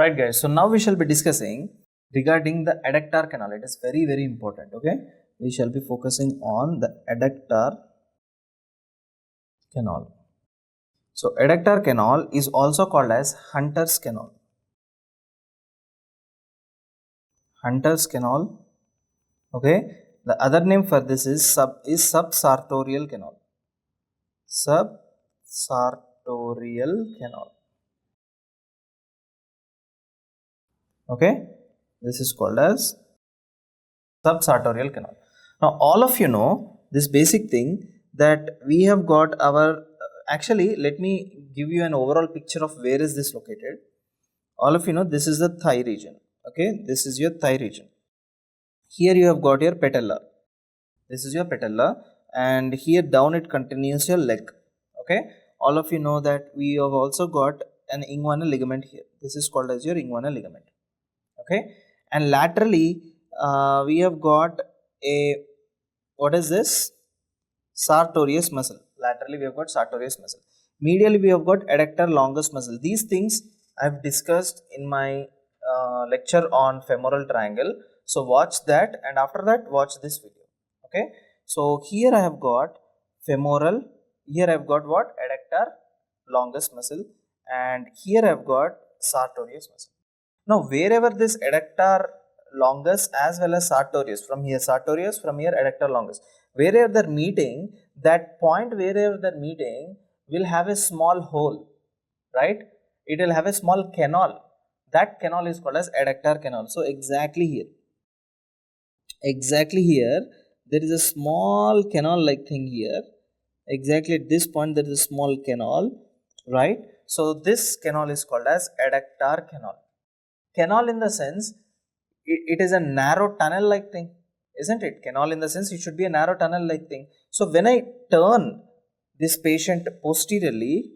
Right guys, so now we shall be discussing regarding the adductor canal. It is very very important. Okay, we shall be focusing on the adductor canal. So adductor canal is also called as Hunter's canal. Hunter's canal. Okay, the other name for this is subsartorial canal. Subsartorial canal. Okay, this is called as subsartorial canal. Now all of you know this basic thing that we have got our actually let me give you an overall picture of where is this located. All of you know this is the thigh region. Okay, this is your thigh region. Here you have got your patella. This is your patella, and here down it continues your leg. Okay, all of you know that we have also got an inguinal ligament here. This is called as your inguinal ligament. Okay, and laterally we have got a, what is this? Sartorius muscle. Laterally we have got sartorius muscle. Medially we have got adductor longus muscle. These things I have discussed in my lecture on femoral triangle. So watch that, and after that watch this video. Okay, so here I have got femoral, here I have got what? Adductor longus muscle, and here I have got sartorius muscle. Now wherever this adductor longus as well as sartorius, from here sartorius, from here adductor longus, wherever they're meeting, that point wherever they're meeting will have a small hole, right? It will have a small canal. That canal is called as adductor canal. So exactly here there is a small canal like thing here. Exactly at this point there is a small canal, right? So this canal is called as adductor canal. Canal in the sense it is a narrow tunnel like thing, isn't it? Canal in the sense it should be a narrow tunnel like thing. So when I turn this patient posteriorly,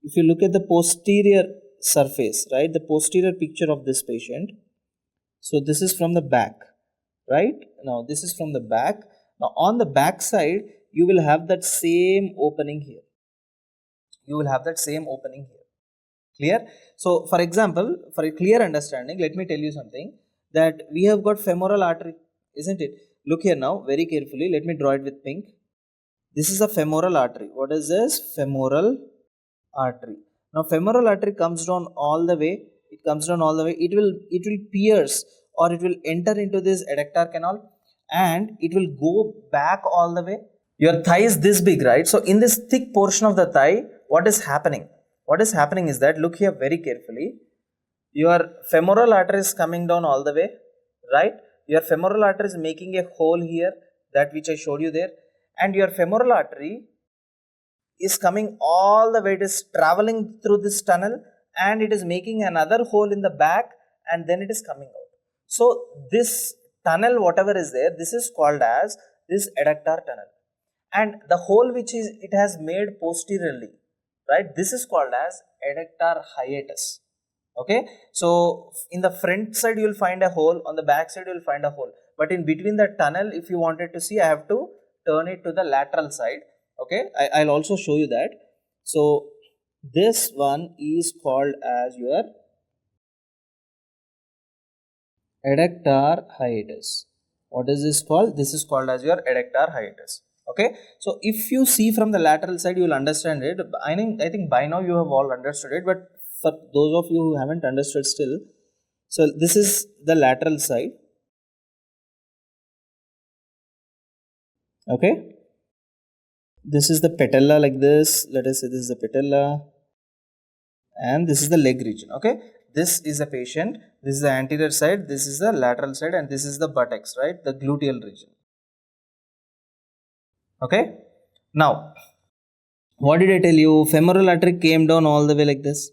if you look at the posterior surface, right, the posterior picture of this patient, so this is from the back, right? Now this is from the back. Now on the back side you will have that same opening here. Clear? So for example, for a clear understanding, let me tell you something, that we have got femoral artery, isn't it? Look here now very carefully. Let me draw it with pink. This is a femoral artery. What is this? Femoral artery. Now femoral artery comes down all the way. It will pierce, or it will enter into this adductor canal, and it will go back all the way. Your thigh is this big, right? So in this thick portion of the thigh, what is happening? What is happening is that, look here very carefully, your femoral artery is coming down all the way, right? Your femoral artery is making a hole here, that which I showed you there, and your femoral artery is coming all the way. It is traveling through this tunnel, and it is making another hole in the back, and then it is coming out. So this tunnel, whatever is there, this is called as this adductor tunnel, and the hole which is it has made posteriorly, right, this is called as adductor hiatus. Okay, so in the front side you will find a hole, on the back side you will find a hole, but in between the tunnel, if you wanted to see, I have to turn it to the lateral side. Okay, I'll also show you that. So this one is called as your adductor hiatus. What is this called? This is called as your adductor hiatus. Okay, so if you see from the lateral side, you will understand it. I think by now you have all understood it, but for those of you who haven't understood still, so this is the lateral side. Okay, this is the patella like this. Let us say this is the patella, and this is the leg region. Okay, this is a patient, this is the anterior side, this is the lateral side, and this is the buttocks, right, the gluteal region. Okay, now what did I tell you? Femoral artery came down all the way like this.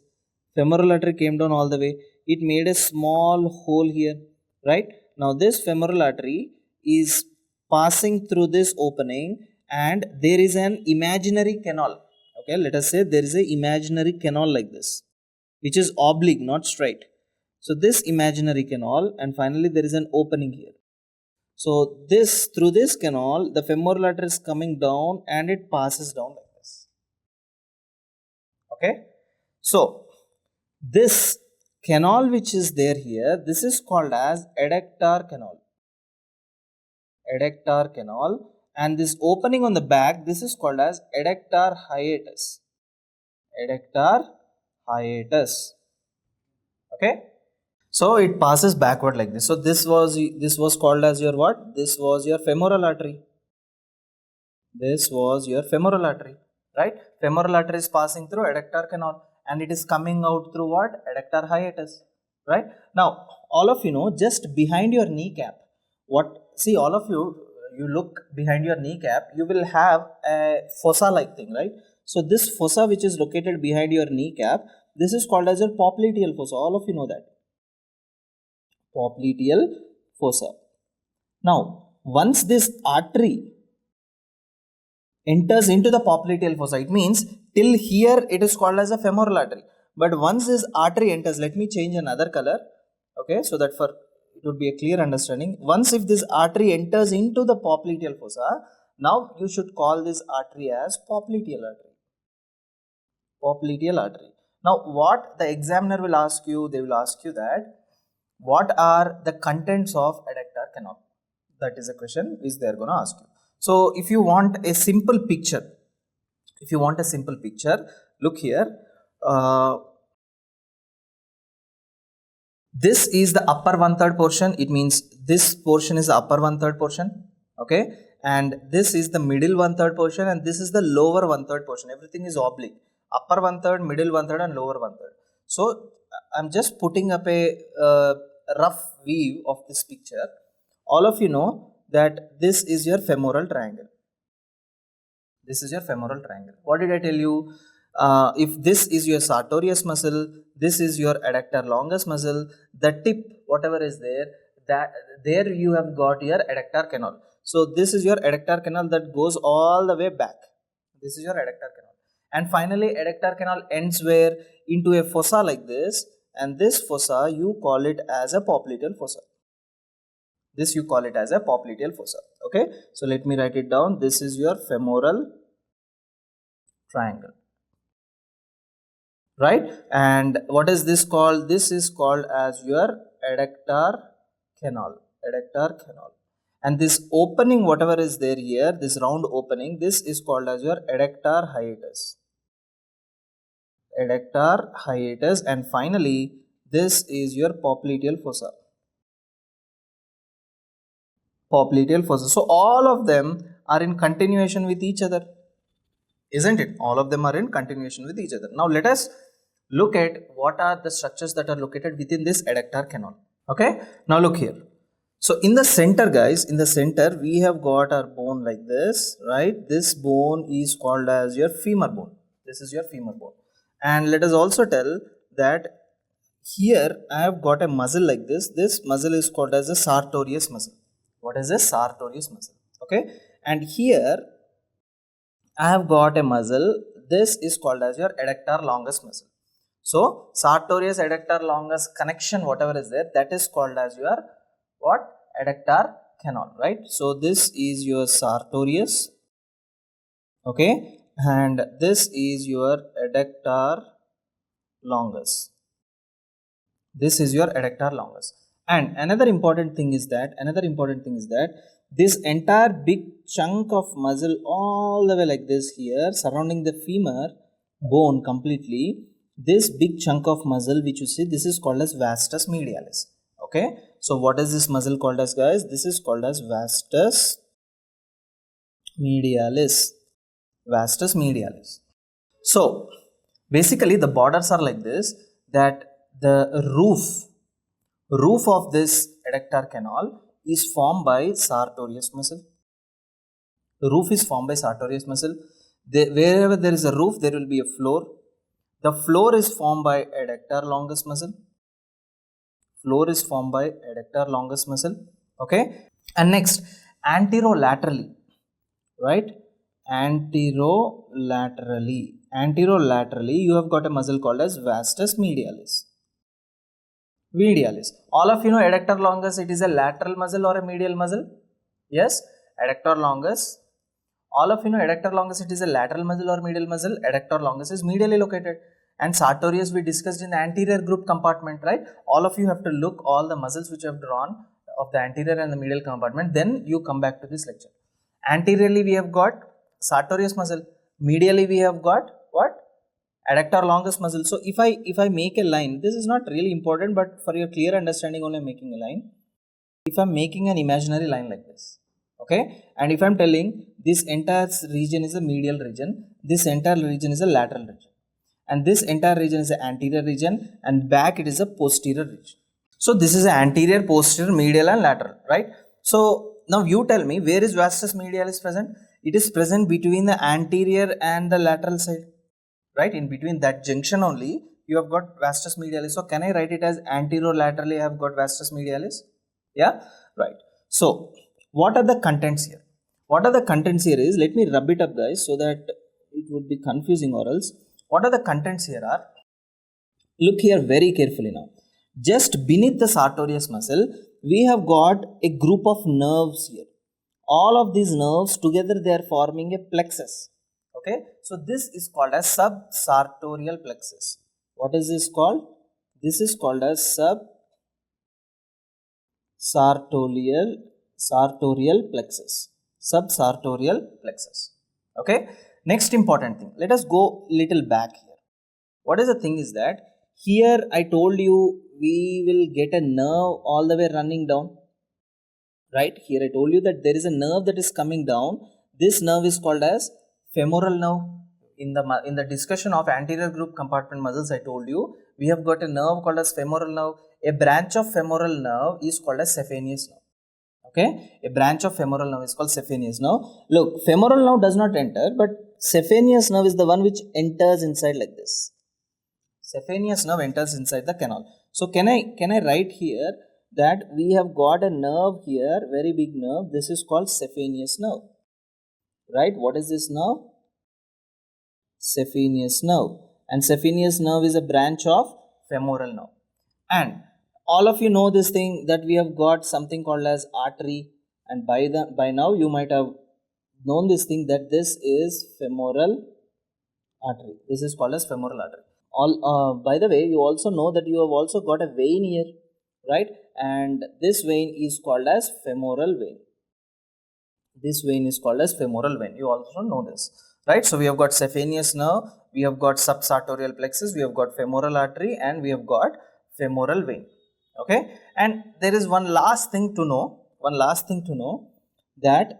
Femoral artery came down all the way. It made a small hole here, right? Now this femoral artery is passing through this opening, and there is an imaginary canal. Okay, let us say there is an imaginary canal like this, which is oblique, not straight. So this imaginary canal, and finally there is an opening here. So this, through this canal, the femoral artery is coming down, and it passes down like this. Okay, so this canal which is there here, this is called as adductor canal. Adductor canal. And this opening on the back, this is called as adductor hiatus. Adductor hiatus. Okay. So it passes backward like this. So this was called as your what? This was your femoral artery. This was your femoral artery, right? Femoral artery is passing through adductor canal and it is coming out through what? Adductor hiatus, right? Now, all of you know, just behind your kneecap, see all of you look behind your kneecap, you will have a fossa like thing, right? So this fossa which is located behind your kneecap, this is called as a popliteal fossa. All of you know that. Popliteal fossa. Now, once this artery enters into the popliteal fossa, it means till here it is called as a femoral artery. But once this artery enters, let me change another color, okay, so that for it would be a clear understanding. Once if this artery enters into the popliteal fossa, now you should call this artery as popliteal artery. Popliteal artery. Now, what the examiner will ask you, they will ask you that what are the contents of adductor canal? That is a question which they are going to ask you. So, if you want a simple picture, look here. This is the upper 1/3 portion. It means this portion is the upper 1/3 portion. Okay. And this is the middle 1/3 portion and this is the lower 1/3 portion. Everything is oblique. Upper 1/3, middle 1/3 and lower 1/3. So, I'm just putting up a rough view of this picture. All of you know that this is your femoral triangle. This is your femoral triangle. What did I tell you? If this is your sartorius muscle, this is your adductor longus muscle, the tip, whatever is there, that there you have got your adductor canal. So this is your adductor canal that goes all the way back. This is your adductor canal. And finally, adductor canal ends where? Into a fossa like this, and this fossa you call it as a popliteal fossa. This you call it as a popliteal fossa. Okay. So let me write it down. This is your femoral triangle. Right. And what is this called? This is called as your adductor canal. Adductor canal. And this opening, whatever is there here, this round opening, this is called as your adductor hiatus. Adductor hiatus. And finally, this is your popliteal fossa. Popliteal fossa. So all of them are in continuation with each other, isn't it? All of them are in continuation with each other. Now let us look at what are the structures that are located within this adductor canal. Okay. Now look here. So in the center, guys, in the center we have got our bone like this, right? This bone is called as your femur bone. This is your femur bone. And let us also tell that here I have got a muscle like this. This muscle is called as a sartorius muscle. What is a sartorius muscle? Okay. And here I have got a muscle. This is called as your adductor longus muscle. So sartorius adductor longus connection, whatever is there, that is called as your what? Adductor canal, right? So this is your sartorius. Okay. And this is your adductor longus. This is your adductor longus. And another important thing is that this entire big chunk of muscle all the way like this here surrounding the femur bone completely, this big chunk of muscle which you see, this is called as vastus medialis. Okay. So what is this muscle called as, guys? This is called as vastus medialis. Vastus medialis. So basically the borders are like this, that the roof of this adductor canal is formed by sartorius muscle. The roof is formed by sartorius muscle. Wherever there is a roof, there will be a floor. The floor is formed by adductor longus muscle. Floor is formed by adductor longus muscle. Okay. And next, anterolaterally, right? Anterolaterally, you have got a muscle called as vastus medialis. Medialis. All of you know adductor longus, it is a lateral muscle or a medial muscle? Yes, adductor longus. All of you know adductor longus, it is a lateral muscle or medial muscle? Adductor longus is medially located. And sartorius we discussed in the anterior group compartment, right? All of you have to look all the muscles which I have drawn of the anterior and the medial compartment, then you come back to this lecture. Anteriorly we have got sartorius muscle, medially we have got what? Adductor longus muscle. So if I make a line, this is not really important, but for your clear understanding only I am making a line. If I am making an imaginary line like this, okay, and if I am telling this entire region is a medial region, this entire region is a lateral region, and this entire region is an anterior region, and back it is a posterior region. So this is an anterior, posterior, medial and lateral, right? So now you tell me, where is vastus medialis present? It is present between the anterior and the lateral side, right? In between that junction only you have got vastus medialis. So can I write it as anterolaterally I have got vastus medialis? Yeah, right. So what are the contents here? What are the contents here is, let me rub it up guys so that it would be confusing or else. What are the contents here are, look here very carefully now. Just beneath the sartorius muscle, we have got a group of nerves here. All of these nerves together they are forming a plexus. Okay, so this is called as subsartorial plexus. What is this called? This is called as subsartorial plexus. Subsartorial plexus. Okay, next important thing. Let us go little back here. What is the thing is that here I told you we will get a nerve all the way running down. Right, here I told you that there is a nerve that is coming down. This nerve is called as femoral nerve. In the discussion of anterior group compartment muscles, I told you we have got a nerve called as femoral nerve. A branch of femoral nerve is called as saphenous nerve. Okay, a branch of femoral nerve is called saphenous nerve. Look, femoral nerve does not enter, but saphenous nerve is the one which enters inside like this. Saphenous nerve enters inside the canal. So can I write here that we have got a nerve here, very big nerve. This is called saphenous nerve. Right? What is this nerve? Saphenous nerve. And saphenous nerve is a branch of femoral nerve. And all of you know this thing that we have got something called as artery. And by now you might have known this thing that this is femoral artery. This is called as femoral artery. By the way, you also know that you have also got a vein here, right? And this vein is called as femoral vein. This vein is called as femoral vein. You also know this, right? So we have got saphenous nerve, we have got subsartorial plexus, we have got femoral artery, and we have got femoral vein. Okay, and there is one last thing to know. That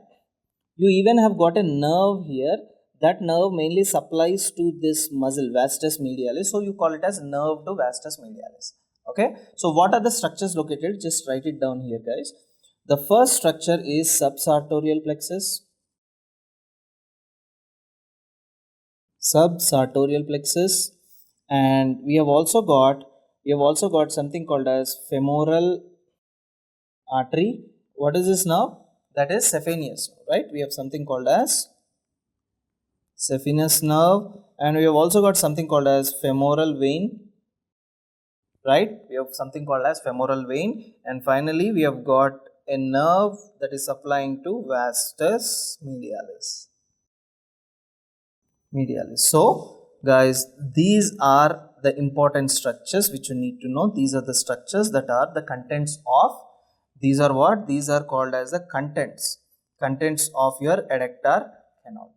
you even have got a nerve here. That nerve mainly supplies to this muscle, vastus medialis. So you call it as nerve to vastus medialis. Okay, so what are the structures located? Just write it down here, guys. The first structure is subsartorial plexus. Subsartorial plexus, and we have also got something called as femoral artery. What is this now? That is saphenous, right? We have something called as saphenous nerve, and we have also got something called as femoral vein, right? We have something called as femoral vein, and finally we have got a nerve that is supplying to vastus medialis. So guys, these are the important structures which you need to know. These are the structures that are the contents of, these are what? These are called as the contents of your adductor canal.